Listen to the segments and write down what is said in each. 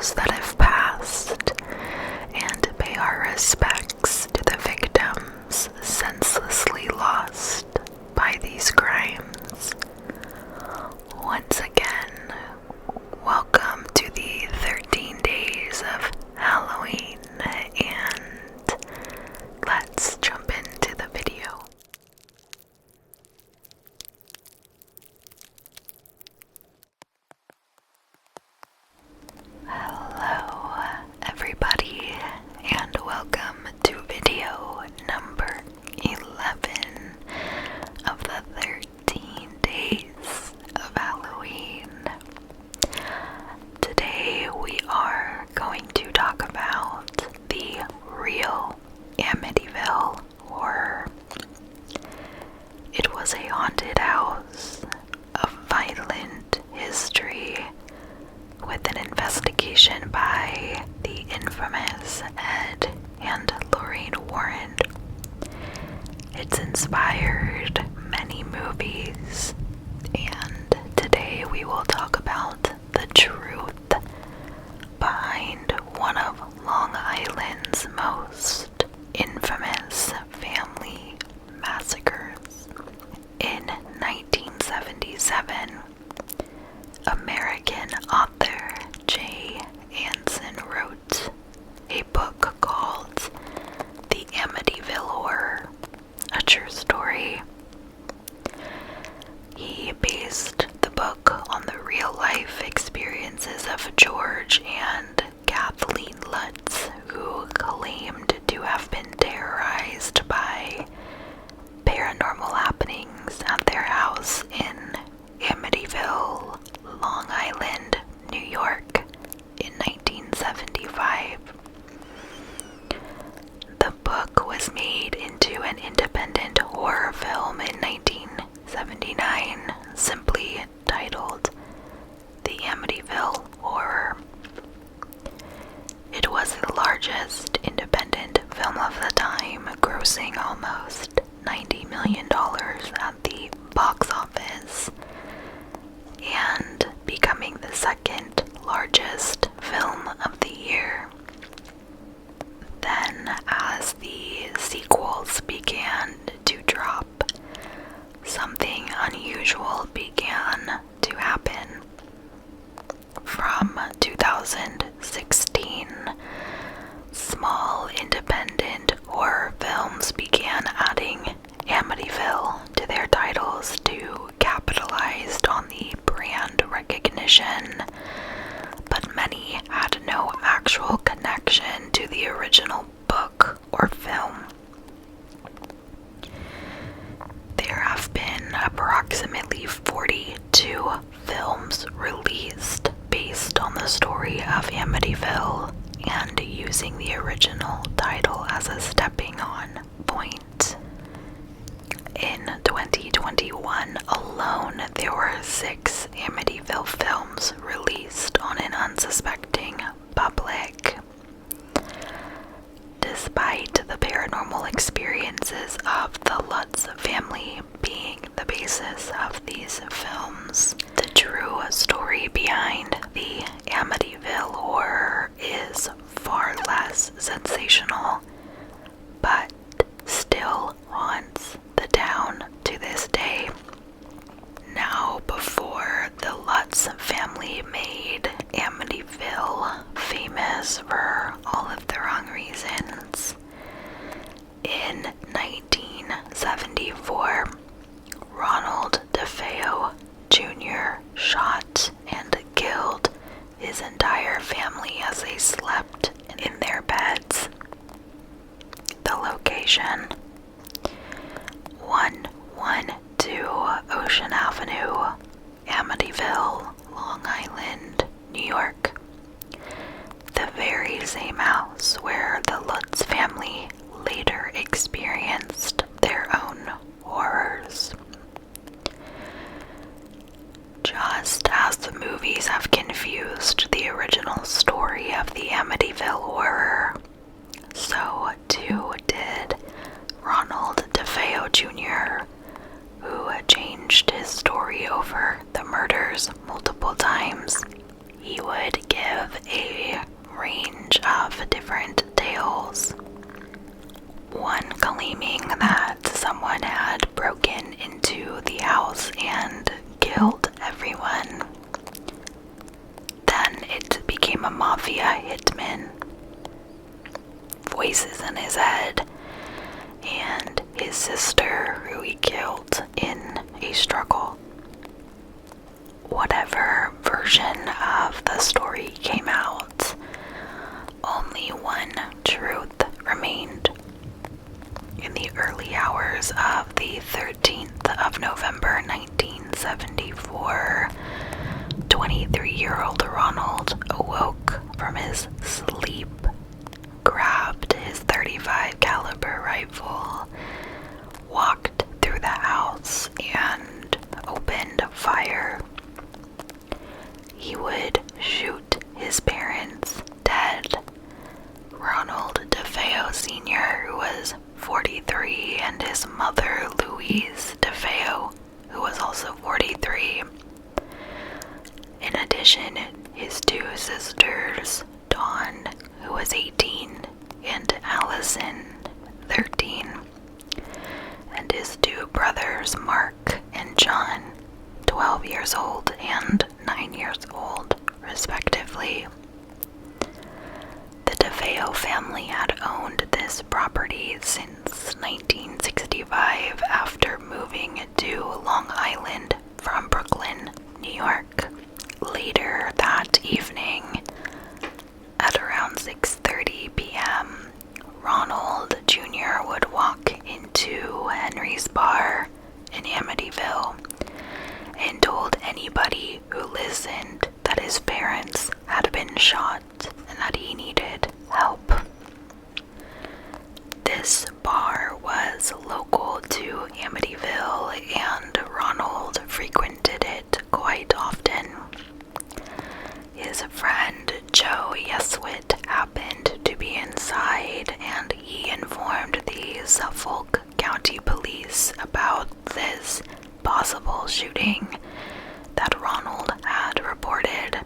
those that have passed and pay our respects to the victims senselessly lost by these crimes. Once again, welcome to the 13 days of Halloween, and let's jump into the video. Hello everybody, and welcome to video number 11 of the 13 days of Halloween. Today we are going to talk about the real Amityville horror. It was a haunted house of violent history with an investigation by the infamous Ed and Lorraine Warren. It's inspired many movies, and today we will talk about the truth behind one of Long Island's most infamous family massacres. In 1977, American author J. Anson wrote a book called The Amityville Horror, a true story. He based the book on the real-life experiences of George and Kathleen Lutz, who claimed to have been terrorized by paranormal happenings at their house in Amityville, Long Island, New York, in 1975. The book was made into an independent horror film in 1979, simply titled The Amityville Horror. It was the largest independent film of the time, grossing almost $90 million at the box office, and becoming the second largest film of the year. Then, as the sequels began to drop, something unusual began to happen. From 2016, small independent horror films began adding Amityville to their titles to capitalize on the brand recognition, but many had no actual connection to the original book or film. There have been approximately 42 films released based on the story of Amityville and using the original title as a stepping-on point. In 2021 alone, there were 6 Amityville films released on an unsuspecting public. Despite the paranormal experiences of the Lutz family being the basis of these films, the true story behind the Amityville horror is far less sensational, but still haunts the town to this day. Now, before the Lutz family made Amityville famous for all of the wrong reasons, in 1974, Ronald DeFeo Jr. shot and killed his entire family as they slept in their beds. The location: 112 Ocean Avenue, Amityville, Long Island, New York. The very hitman, voices in his head, and his sister, who he killed in a struggle. Whatever version of the story came out, only one truth remained. In the early hours of the 13th of November 1974, 23-year-old Ronald awoke from his sleep, grabbed his .35 caliber rifle, walked through the house, and opened fire. He would shoot his parents dead. Ronald DeFeo Sr., who was 43, and his mother, Louise DeFeo, who was also 43. In addition, his two sisters, Dawn, who was 18, and Allison, 13, and his two brothers, Mark and John, 12 years old and 9 years old, respectively. The DeFeo family had owned this property since 1965 after moving to Long Island from Brooklyn, New York. Later that evening, at around 6:30 p.m., Ronald Jr. would walk into Henry's bar in Amityville and told anybody who listened that his parents had been shot and that he needed help. This bar was local to Amityville, and Ronald frequented it quite often. His friend Joe Yeswit happened to be inside, and he informed the Suffolk County Police about this possible shooting that Ronald had reported.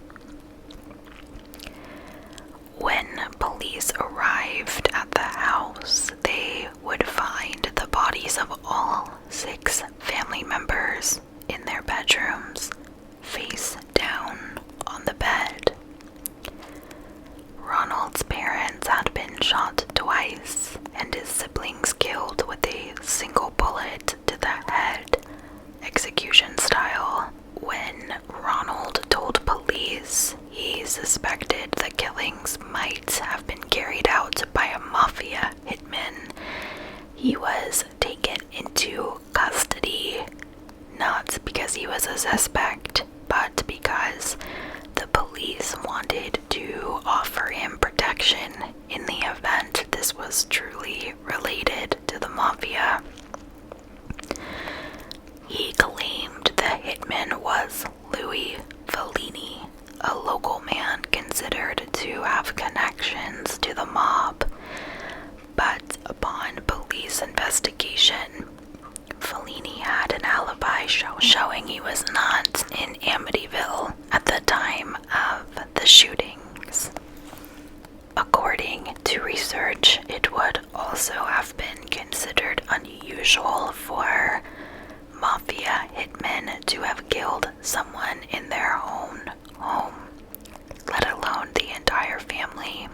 When police arrived at the house, they would find the bodies of all 6 family members in their bedrooms, face down on the bed. Ronald's parents had been shot twice, and his siblings killed with a single bullet to the head, execution style. When Ronald told police he suspected the killings might have been carried out by a mafia hitman, he was taken into custody, not because he was a suspect, but because the police wanted to offer him protection in the event this was truly related to the mafia. He claimed the hitman was Louis Fellini, a local man considered to have connections to the mob, but upon police investigation, Fellini had an alibi showing he was not in Amityville at the time of the shootings. According to research, it would also have been considered unusual for mafia hitmen to have killed someone in their own home, let alone the entire family.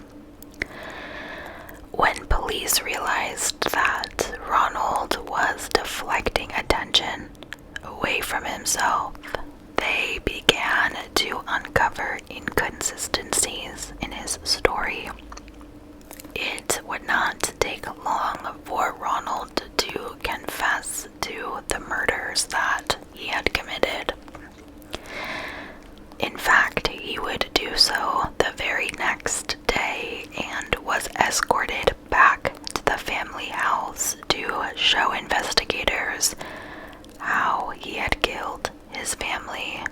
When police realized that Ronald was deflecting attention away from himself, they began to uncover inconsistencies in his story. It would not take long for Ronald to confess to the murders that he had committed. In fact, he would do so the very next day and was escorted back to the family house to show investigators how he had killed his family.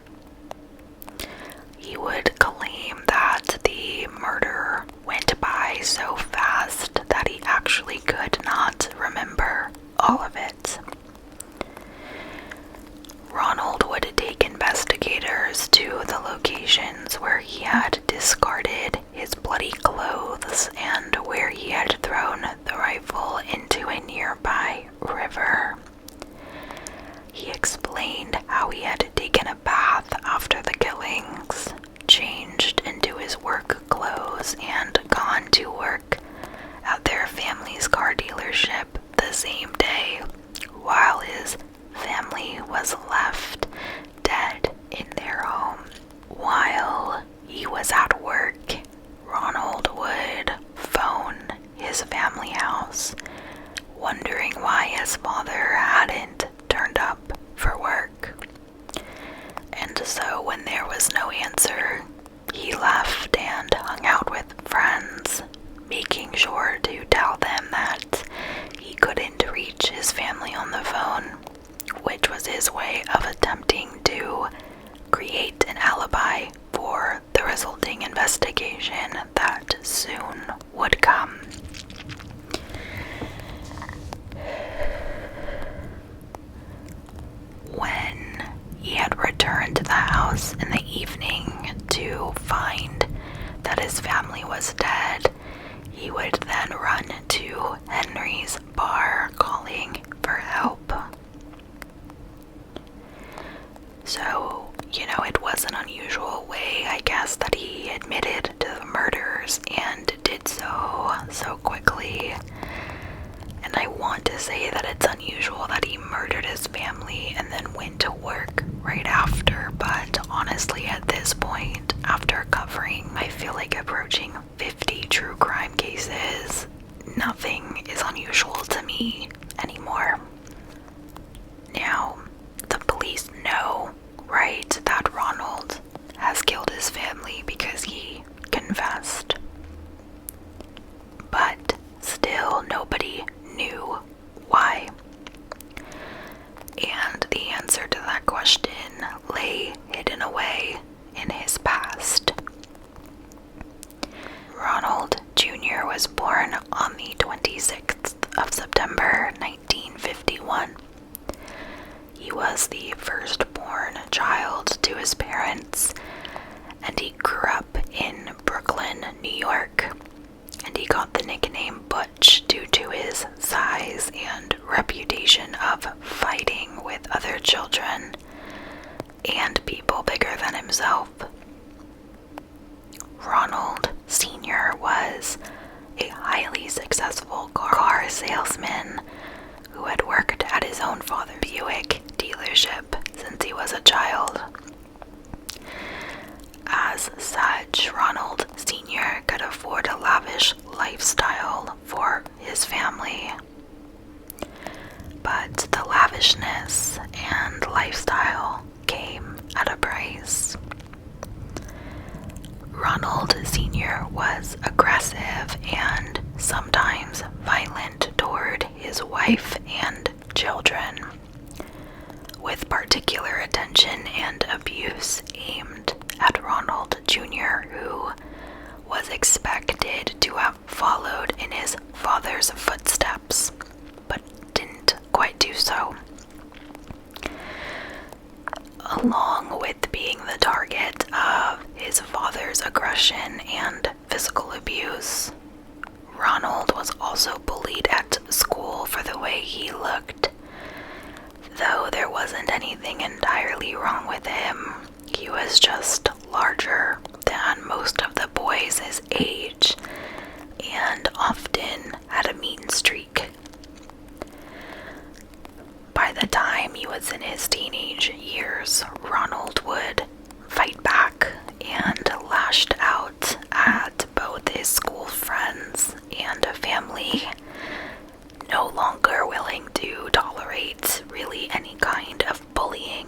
He would claim that the murder went by so fast that he actually could not remember all of it. Ronald would take investigators to the locations where he had discarded his bloody clothes and where he had thrown the rifle into a nearby river. He explained how he had taken a and gone to work at their family's car dealership the same day, while his family was left dead in their home. While he was at work, Ronald would phone his family house, wondering why his father hadn't turned up for work. And so when there was no answer, he left and hung out with friends, making sure to tell them that he couldn't reach his family on the phone, which was his way of attempting to create an alibi for the resulting investigation that soon would come. When he had returned to the house in the evening to find that his family was dead, he would then run to Henry's bar calling for help. So, it was an unusual way, I guess, that he admitted to the murders and did so quickly. And I want to say that it's unusual that he murdered his family and then went to work right after, but honestly at this point, after covering, I feel like approaching 50 true crime cases, nothing is unusual to me anymore. Now, the police know, right, that Ronald has killed his family because he confessed. But still, nobody knew why. And the answer to that question lay hidden away in his past. Ronald Jr. was born on the 26th of September 1951. He was the firstborn child to his parents, and he grew up in Brooklyn, New York, and he got the nickname Butch due to his size and reputation of fighting with other children and people bigger than himself. Ronald Sr. was a highly successful car salesman who had worked at his own father's Buick dealership since he was a child. As such, Ronald Sr. could afford a lavish lifestyle for his family. But the lavishness and lifestyle came at a price. Ronald Sr. was aggressive and sometimes violent toward his wife and children, with particular attention and abuse aimed at Ronald Jr., who was expected to have followed in his father's footsteps, but didn't quite do so. Along with being the target of his father's aggression and physical abuse, Ronald was also bullied at school for the way he looked. Though there wasn't anything entirely wrong with him, he was just larger than most of the boys his age, and often had a mean streak. By the time he was in his teenage years, Ronald would fight back and lashed out at both his school friends and family, no longer willing to tolerate really any kind of bullying.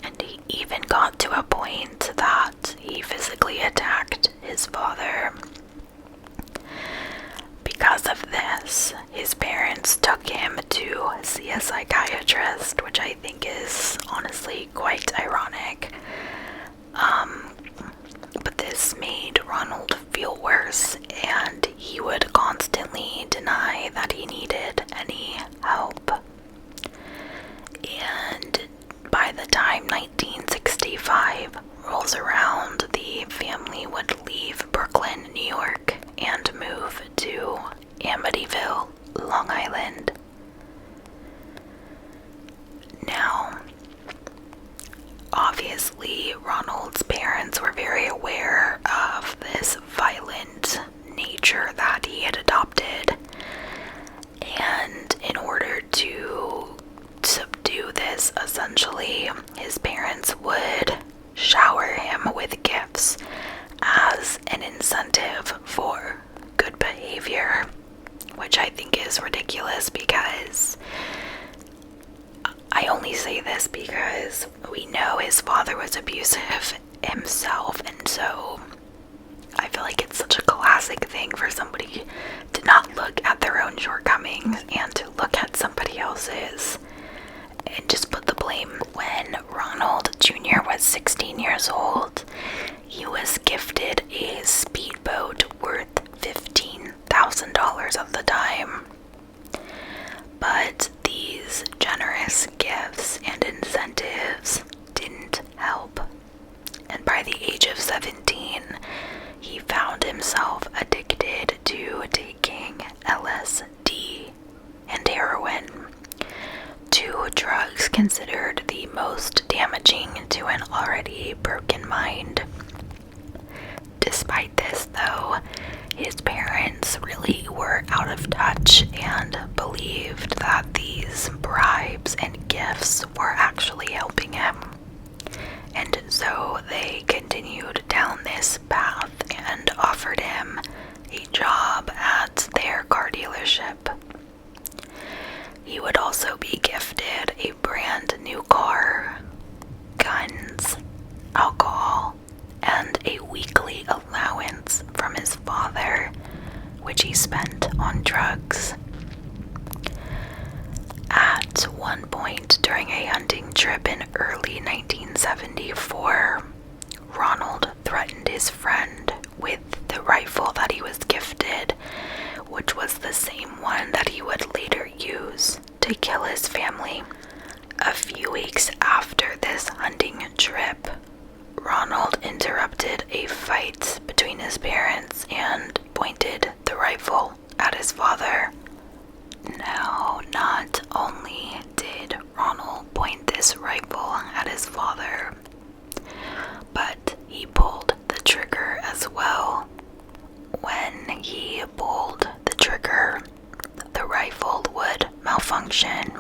And he even got to a point that he physically attacked his father. Because of this, his parents took him to see a psychiatrist, which I think is honestly quite ironic. But this made Ronald feel worse, and he would constantly deny that he needed any help. And by the time 1965 rolls around, the family would leave Brooklyn, New York, and move to Amityville, Long Island. Now, obviously, Ronald's parents were very aware of this for good behavior, which I think is ridiculous because I only say this because we know his father was abusive himself, and so I feel like it's such a classic thing for somebody to not look at their own shortcomings and to look at somebody else's and just put the blame. When Ronald Jr. was 16 years old, he was gifted a speedboat worth $15,000 at the time. But these generous gifts and incentives didn't help. And by the age of 17, he found himself addicted to taking LSD and heroin, two drugs considered the most damaging to an already broken mind. Despite this, though, his parents really were out of touch and believed that these bribes and gifts were actually helping him. And so they continued down this path and offered him a job at their car dealership. He would also be gifted a brand new car, guns, alcohol, and a weekly allowance from his father, which he spent on drugs. At one point during a hunting trip in early 1974, Ronald threatened his friend with the rifle that he was gifted, which was the same one that he would later use to kill his family. A few weeks after this hunting trip, Ronald interrupted a fight between his parents and pointed the rifle at his father. Now, not only did Ronald point this rifle at his father, but he pulled the trigger as well. When he pulled the trigger, the rifle would malfunction.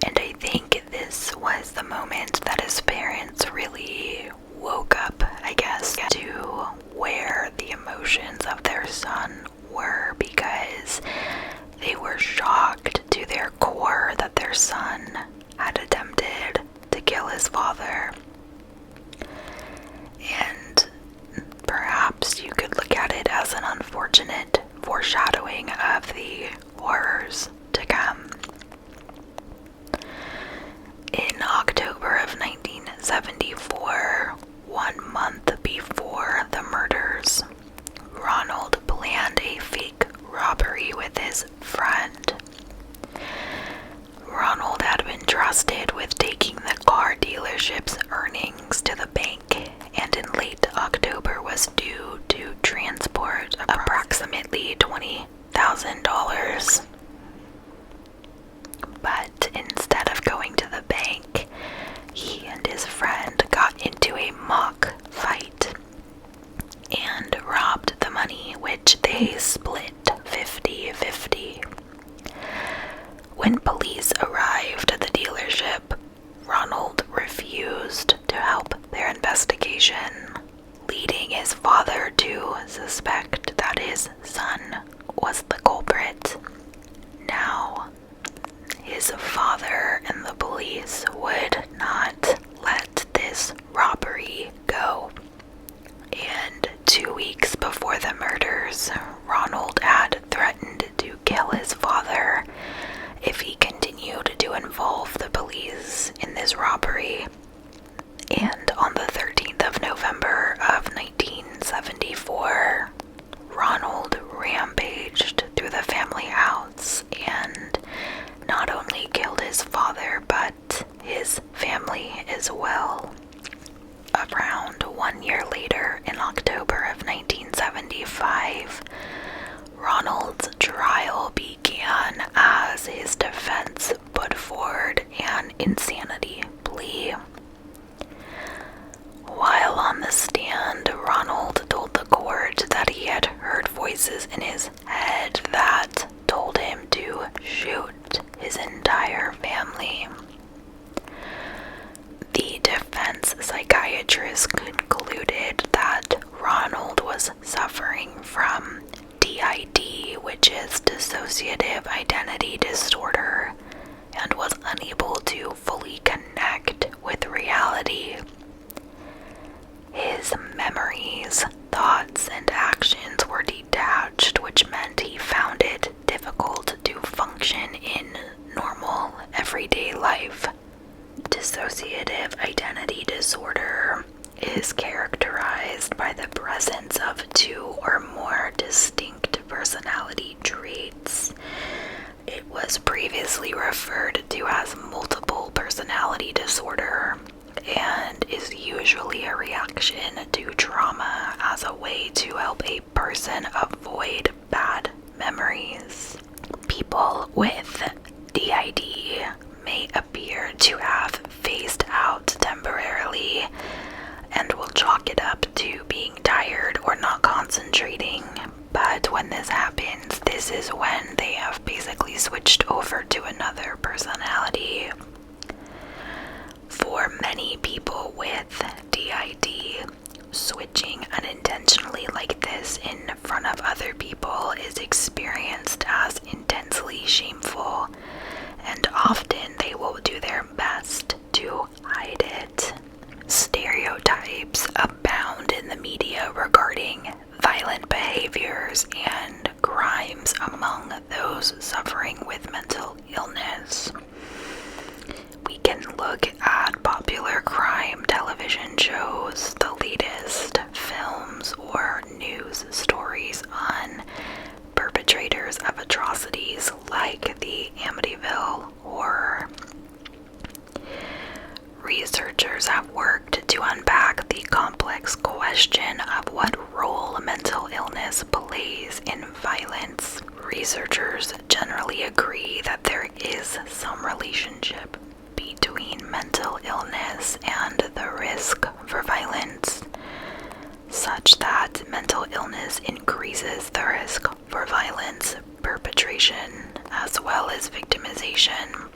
And I think this was the moment that his parents really woke up, I guess, to where the emotions of their son were, because they were shocked to their core that their son had attempted to kill his father. And perhaps you could look at it as an unfortunate foreshadowing of the horrors to come. In October of 1974, 1 month before the murders, Ronald planned a fake robbery with his friend. Ronald had been trusted with taking the car dealership's earnings to the bank, and in late October was due to transport approximately $20,000. But instead of going to the bank, he and his friend got into a mock fight and robbed the money, which they split 50-50. When police arrived at the dealership, Ronald refused to help their investigation, leading his father to suspect that his son was the culprit. Now, his father and the police would not let this robbery go. And 2 weeks before the murders, Ronald had threatened to kill his father if he continued to involve the police in this robbery. And on the 13th of November of 1974, Ronald rampaged through the family house and not only killed his father, but his family as well. Around 1 year later, in October of 1975, dissociative identity disorder and was unable to fully connect with reality. His memories, thoughts, and actions were detached, which meant he found it difficult to function in normal, everyday life. Dissociative identity disorder is characterized by the presence of two or more distinct personality traits. It was previously referred to as multiple personality disorder and is usually a reaction to trauma as a way to help a person avoid bad memories. People with DID may appear to have phased out temporarily and will chalk it up to being tired or not concentrating. But when this happens, this is when they have basically switched over to another personality. For many people with DID, switching unintentionally like this in front of other people is experienced as intensely shameful, and often they will do their best to hide it. Stereotypes abound in the media regarding violent behaviors and crimes among those suffering with mental illness. We can look at popular crime television shows, the latest films or news stories on perpetrators of atrocities like the Amityville horror. Researchers have worked to unpack the complex question of what role mental illness plays in violence. Researchers generally agree that there is some relationship between mental illness and the risk for violence, such that mental illness increases the risk for violence perpetration as well as victimization.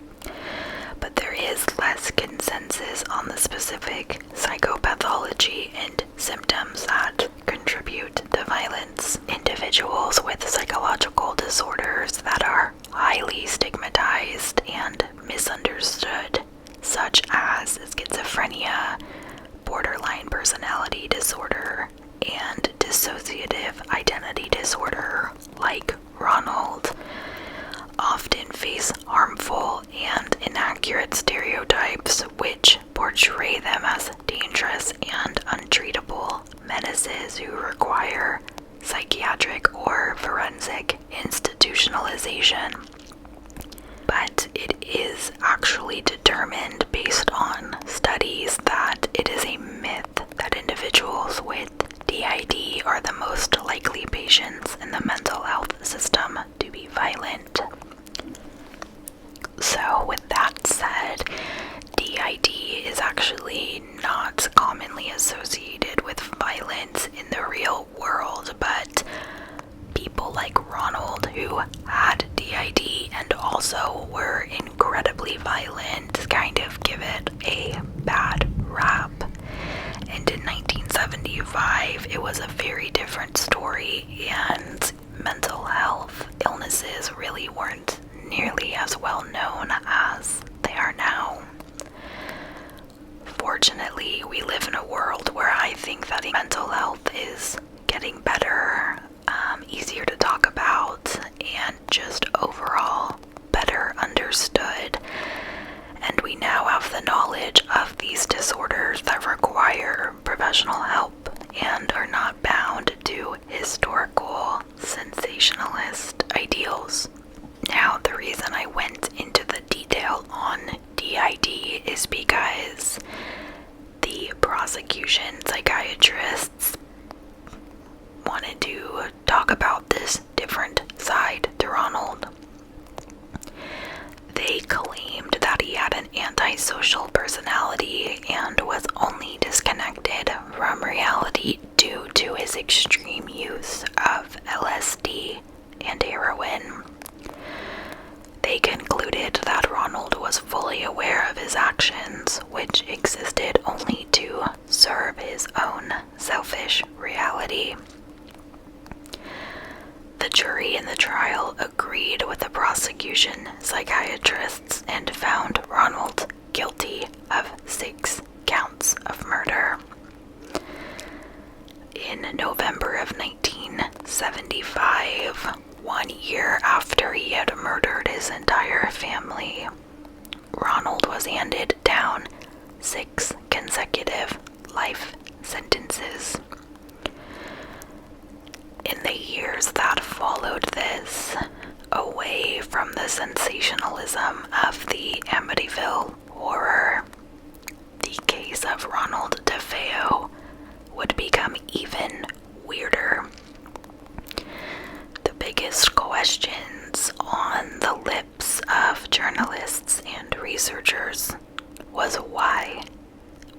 But there is less consensus on the specific psychopathology and symptoms that contribute to violence. Individuals with psychological disorders that are highly stigmatized and misunderstood, such as schizophrenia, borderline personality disorder, and dissociative identity disorder, like Ronald, often face harmful and inaccurate stereotypes which portray them as dangerous and untreatable menaces who require psychiatric or forensic institutionalization. But it is actually determined based on studies that it is a myth that individuals with DID are the most likely patients in the mental health system to be violent. So with that said, DID is actually not commonly associated with violence in the real world, but people like Ronald, who had DID and also were incredibly violent, kind of give it a bad rap. And in 1975, it was a very different story, and mental health illnesses really weren't nearly as well known as they are now. Fortunately, we live in a world where I think that mental health is getting better, easier to talk about, and just overall better understood. And we now have the knowledge of these disorders that require professional help and are not bound to historical sensationalist ideals. Now, the reason I went into the detail on DID is because the prosecution psychiatrists wanted to talk about this different side to Ronald. They claimed that he had an antisocial personality and was only disconnected from reality due to his extreme use of LSD and heroin. They concluded that Ronald was fully aware of his actions, which existed only to serve his own selfish reality. The jury in the trial agreed agreed with the prosecution psychiatrists and found Ronald guilty of 6 counts of murder. In November of 1975, 1 year after he had murdered his entire family, Ronald was handed down 6 consecutive life sentences. In the years that followed this, away from the sensationalism of the Amityville horror, the case of Ronald DeFeo would become even weirder. The biggest questions on the lips of journalists and researchers was why.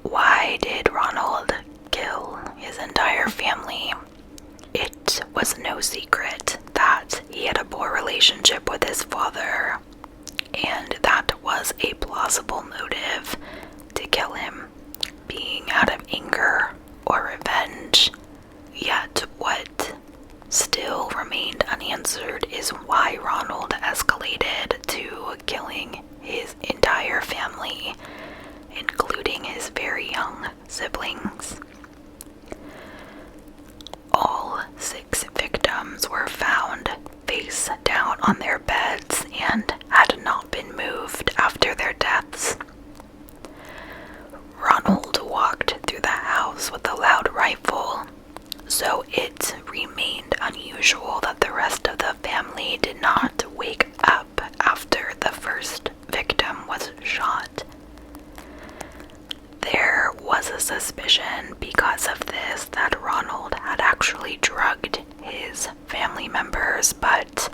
Why did Ronald kill his entire family? It was no secret that he had a poor relationship with his father, and that was a plausible motive to kill him, being out of anger or revenge. Yet what still remained unanswered is why Ronald escalated to killing his entire family, including his very young siblings. All 6 victims were found face down on their beds and had not been moved after their deaths. Ronald walked through the house with a loud rifle, so it remained unusual that the rest of the family did not wake up after the first victim was shot. There was a suspicion because of this that Ronald had actually drugged his family members, but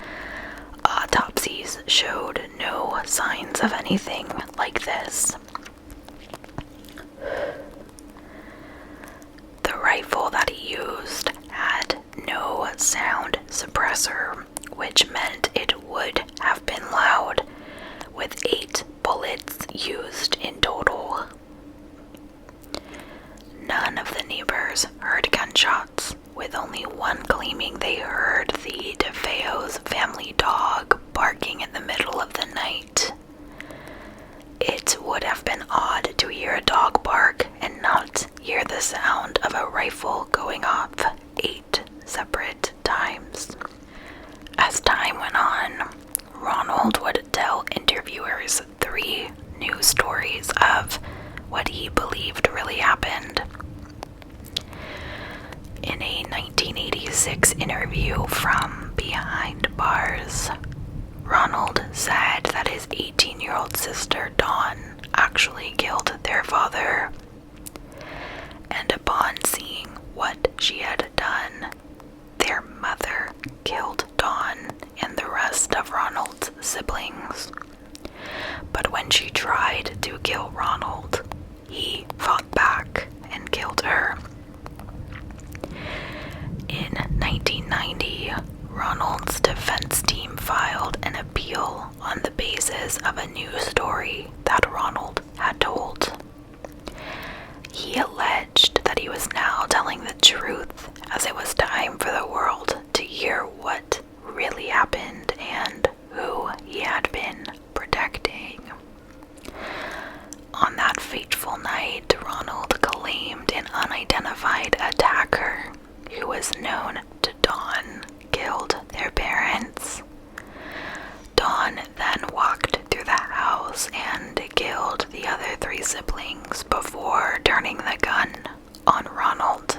autopsies showed no signs of anything like this. The rifle that he used had no sound suppressor, which meant it would have been loud, with 8 bullets used in total. None of the neighbors heard gunshots, with only one claiming they heard the DeFeo's family dog barking in the middle of the night. It would have been odd to hear a dog bark and not hear the sound of a rifle going off 8 separate times. As time went on, Ronald would tell interviewers 3 new stories of what he believed really happened. In a 1986 interview from Behind Bars, Ronald said that his 18-year-old sister Dawn actually killed their father, and upon seeing what she had done, their mother killed Dawn and the rest of Ronald's siblings. But when she tried to kill Ronald, he fought back and killed her. In 1990, Ronald's defense team filed an appeal on the basis of a new story that Ronald had told. He alleged that he was now telling the truth, as it was time for the world to hear what really happened and who he had been protecting. On that fateful night, Ronald claimed an unidentified attacker, who was known to Dawn, killed their parents. Dawn then walked through the house and killed the other 3 siblings before turning the gun on Ronald.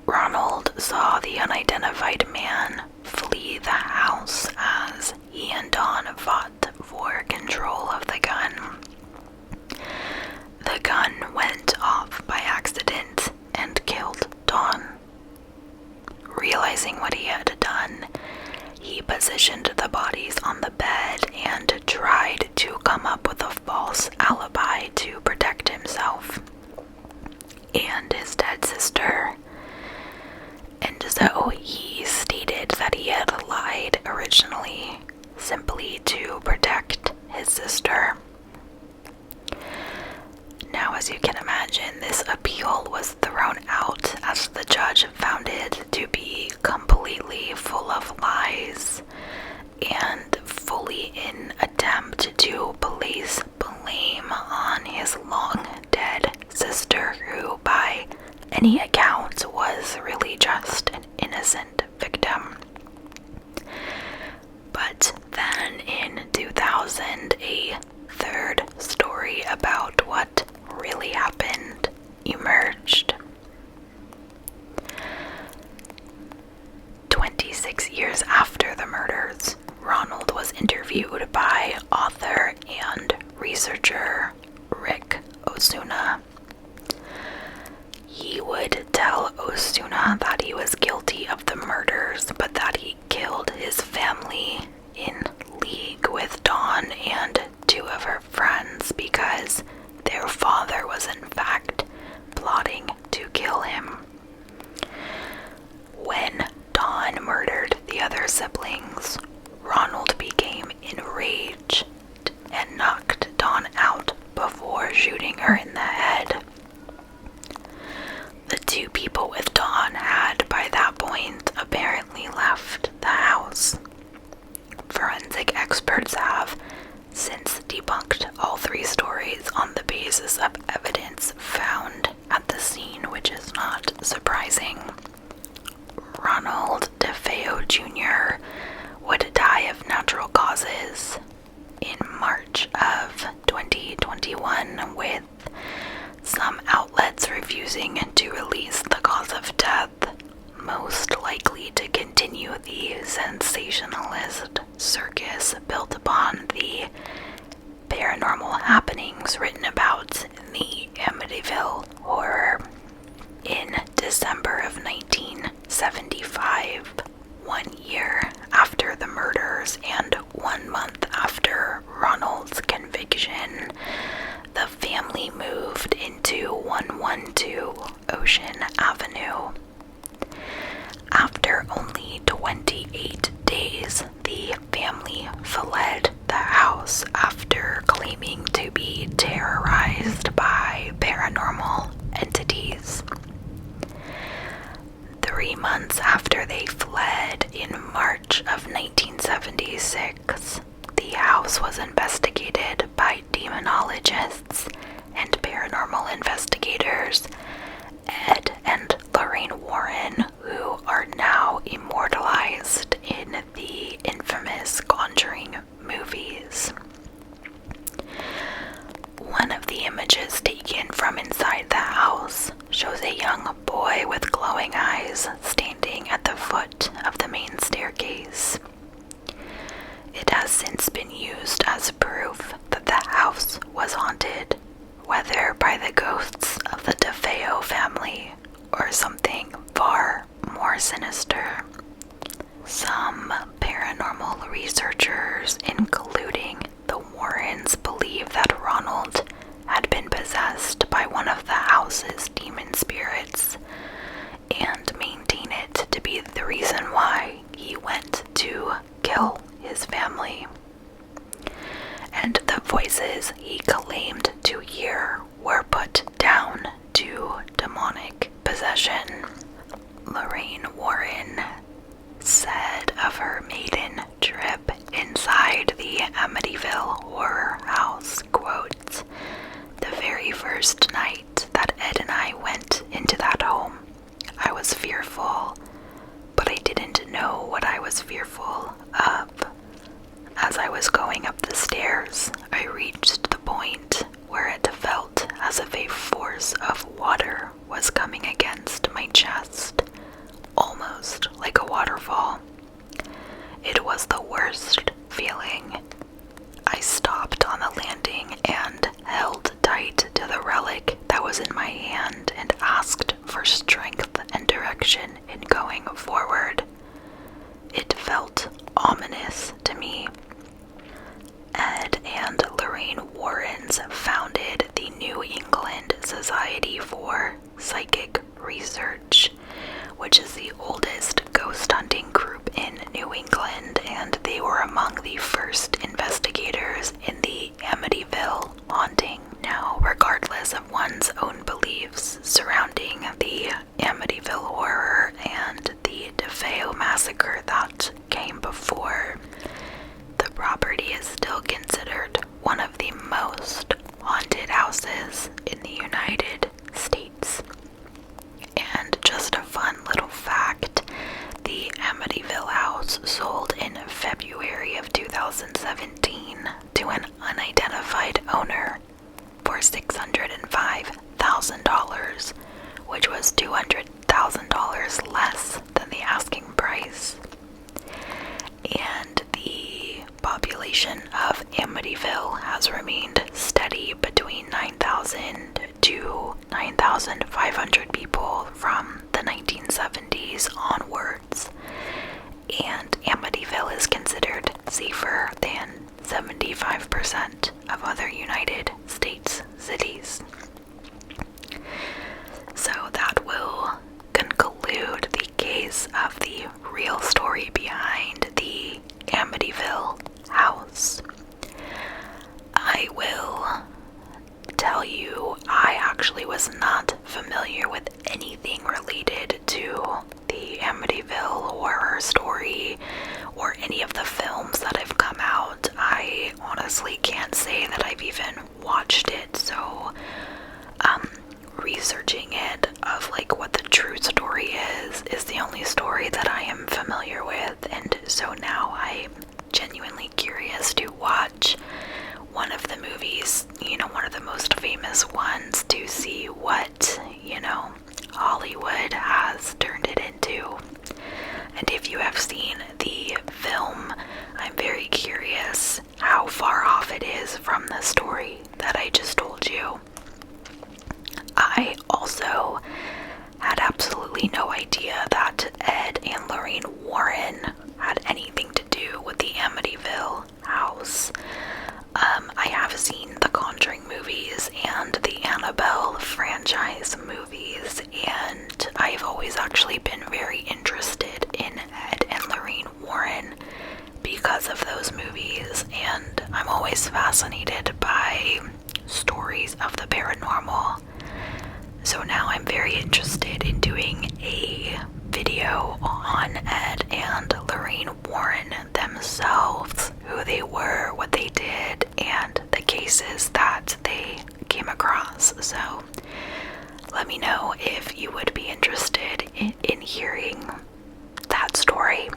Ronald saw the unidentified man flee the house as he and Dawn fought for control of the gun. The gun went off by accident and killed Dawn. Realizing what he had done, he positioned the bodies on the bed and tried to come up with a false alibi to protect himself and his dead sister. And so he stated that he had lied originally simply to protect his sister. Now, as you can imagine, this appeal was thrown out as the judge found it to be completely full of lies, and fully in attempt to place blame on his long-dead sister, who by any account was really just an innocent victim. But then in 2000, a third story about what really happened emerged. 26 years after the murders, Ronald was interviewed by author and researcher Rick Osuna. He would tell Osuna that he was guilty of the murders, but that he killed his family in league with Dawn and two of her friends because their father was in fact plotting to kill him. When Dawn murdered the other siblings, Ronald became enraged and knocked Dawn out before shooting her in the head. The two people with Dawn had, by that point, apparently left the house. Forensic experts have since debunked all three stories on the basis of evidence found at the scene, which is not surprising. Ronald DeFeo Jr. would die of natural causes in March of 2021, with some outlets refusing to release the cause of death, most likely to continue the sensationalist circus built upon the paranormal happenings written about in the Amityville horror. In December of 1975, 1 year after the murders and 1 month after Ronald's conviction, the family moved into 112 Ocean Avenue. After only 28 days, the family fled the house after claiming to be terrorized by paranormal entities. 3 months after they fled, in March of 1976, the house was investigated by demonologists and paranormal investigators Ed and Lorraine Warren, who are now immortalized in the infamous Conjuring movies. One of the images taken from inside the house shows a young boy with glowing eyes standing at the foot of the main staircase. It has since been used as proof that the house was haunted, whether by the ghosts of the DeFeo family or something far more sinister. Some paranormal researchers, including the Warrens, believe that Ronald had been possessed by one of the house's demon spirits and maintain it to be the reason why he went to kill his family. And the voices he claimed to hear were put down to demonic possession. Lorraine Warren said of her maiden trip inside the Amityville horror house, quote, "The very first night that Ed and I went into that home, I was fearful, but I didn't know what I was fearful of. As I was going up the stairs, I reached the point where it felt as if a force of water was coming against my chest, almost like a waterfall. It was the worst feeling. I stopped on the landing and held tight to the relic that was in my hand and asked for strength and direction in going forward. It felt ominous to me." Ed and Lorraine Warrens founded the New England Society for Psychic Research, which is the oldest ghost hunting group in New England, and they were among the first investigators in the Amityville haunting. Now, regardless of one's own beliefs surrounding the Amityville horror and the DeFeo massacre that came before, Amityville house sold in February of 2017 to an unidentified owner for $605,000, which was $200,000 less than the asking price. And the population of Amityville has remained steady between 9,000 to 9,500 people from the 1970s onwards. And Amityville is considered safer than 75% of other United States cities. So that will conclude the case of the real story behind the Amityville house. I will tell you, I actually was not familiar with anything related to the Amityville horror story or any of the films that have come out. I honestly can't say that I've even watched it, so researching it of like what the true story is the only story that I am familiar with, and so now I'm genuinely curious to watch one of the movies, one of the most famous ones, to see what, Hollywood has turned it into. And if you have seen the film, I'm very curious how far off it is from the story that I just told you. I also had absolutely no idea that Ed and Lorraine Warren had anything to do with the Amityville house. I have seen the Conjuring movies and the Annabelle franchise movies, and I've always actually been very interested in Ed and Lorraine Warren because of those movies, and I'm always fascinated by stories of the paranormal. So now I'm very interested in doing a video on Ed and Lorraine Warren themselves, who they were, what they did, and the cases that they came across. So let me know if you would be interested in hearing that story.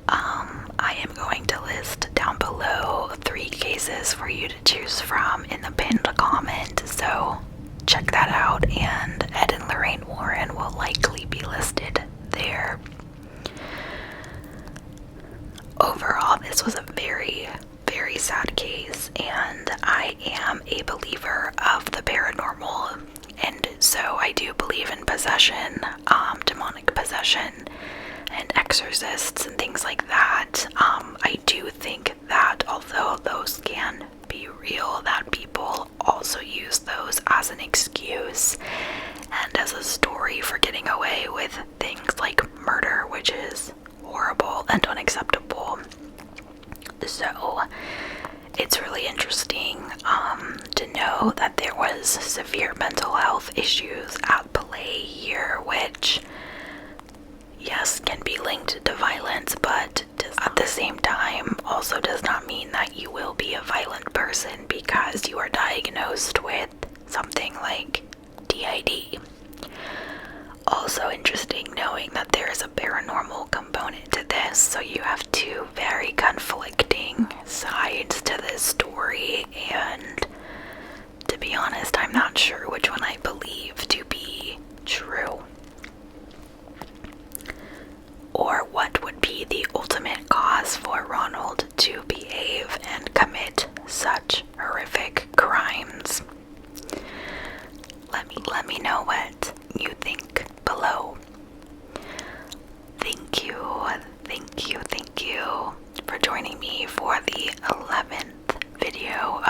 I am going to list down below 3 cases for you to choose from in the pinned comment, so check that out, and Ed and Lorraine Warren will likely be listed there. Overall, this was a very, very sad case, and I am a believer of the paranormal, and so I do believe in possession, demonic possession, and exorcists and things like that. I do think that although those can be real, that people also use those as an excuse and as a story for getting away with things like murder, which is horrible and unacceptable. So it's really interesting to know that there was severe mental health issues at play here, which, yes, can be linked to violence, but at the same time also does not mean that you will be a violent person because you are diagnosed with something like DID. Also interesting knowing that there is a paranormal component to this, so you have 2 very conflicting sides to this story, and to be honest, I'm not sure which one I believe to be true, or what would be the ultimate cause for Ronald to behave and commit such horrific crimes. Let me know what you think below. Thank you for joining me for the 11th video